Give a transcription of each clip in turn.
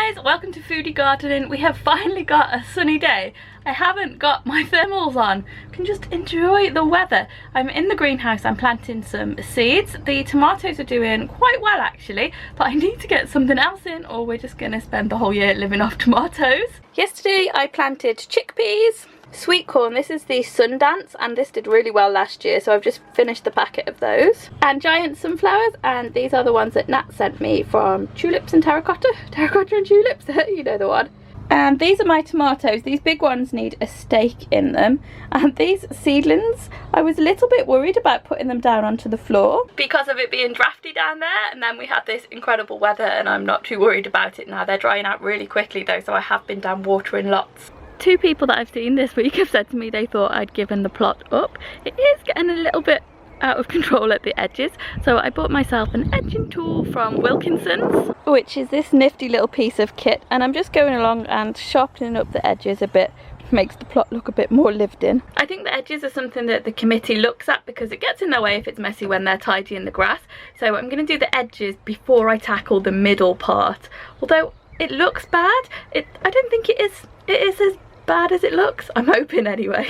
guys, welcome to Foodie Gardening. We have finally got a sunny day. I haven't got my thermals on. I can just enjoy the weather. I'm in the greenhouse, I'm planting some seeds. The tomatoes are doing quite well actually, but I need to get something else in or we're just gonna spend the whole year living off tomatoes. Yesterday I planted chickpeas, sweet corn. This is the Sundance and this did really well last year, so I've just finished the packet of those. And giant sunflowers, and these are the ones that Nat sent me from tulips and terracotta and tulips, you know the one. And these are my tomatoes. These big ones need a stake in them, and these seedlings, I was a little bit worried about putting them down onto the floor because of it being drafty down there, and then we had this incredible weather and I'm not too worried about it now. They're drying out really quickly though, so I have been down watering lots. Two people that I've seen this week have said to me they thought I'd given the plot up. It is getting a little bit out of control at the edges, so I bought myself an edging tool from Wilkinson's, which is this nifty little piece of kit, and I'm just going along and sharpening up the edges a bit. Makes the plot look a bit more lived in. I think the edges are something that the committee looks at because it gets in their way if it's messy when they're tidying the grass, so I'm going to do the edges before I tackle the middle part. Although it looks bad, I don't think it is as bad as it looks. I'm hoping anyway.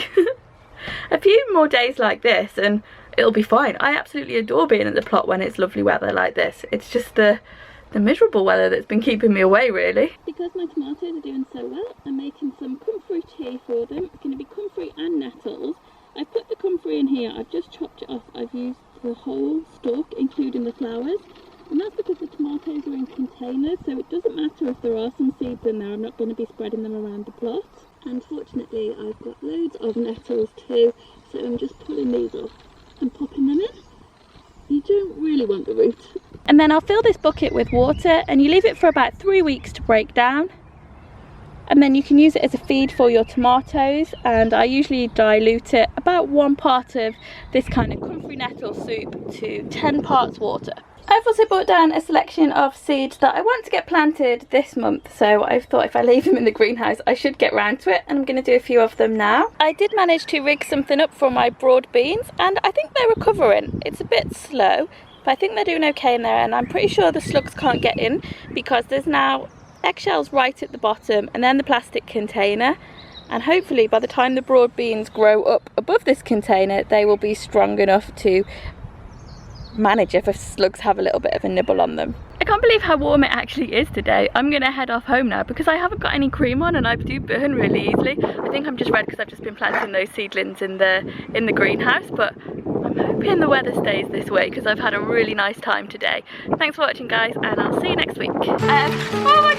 A few more days like this and it'll be fine. I absolutely adore being at the plot when it's lovely weather like this. It's just the miserable weather that's been keeping me away really. Because my tomatoes are doing so well, I'm making some comfrey tea for them. It's going to be comfrey and nettles. I've put the comfrey in here, I've just chopped it off. I've used the whole stalk including the flowers. And that's because the tomatoes are in containers, so it doesn't matter if there are some seeds in there. I'm not going to be spreading them around the plot. And fortunately I've got loads of nettles too, so I'm just pulling these off and popping them in. You don't really want the root. And then I'll fill this bucket with water and you leave it for about 3 weeks to break down. And then you can use it as a feed for your tomatoes, and I usually dilute it about 1 part of this kind of comfrey nettle soup to 10 parts water. I've also brought down a selection of seeds that I want to get planted this month, so I thought if I leave them in the greenhouse I should get round to it, and I'm going to do a few of them now. I did manage to rig something up for my broad beans and I think they're recovering. It's a bit slow, but I think they're doing okay in there, and I'm pretty sure the slugs can't get in because there's now eggshells right at the bottom and then the plastic container, and hopefully by the time the broad beans grow up above this container they will be strong enough to manage if slugs have a little bit of a nibble on them. I can't believe how warm it actually is today. I'm gonna head off home now because I haven't got any cream on and I do burn really easily. I think I'm just red because I've just been planting those seedlings in the greenhouse, but I'm hoping the weather stays this way because I've had a really nice time today. Thanks for watching guys, and I'll see you next week. Oh my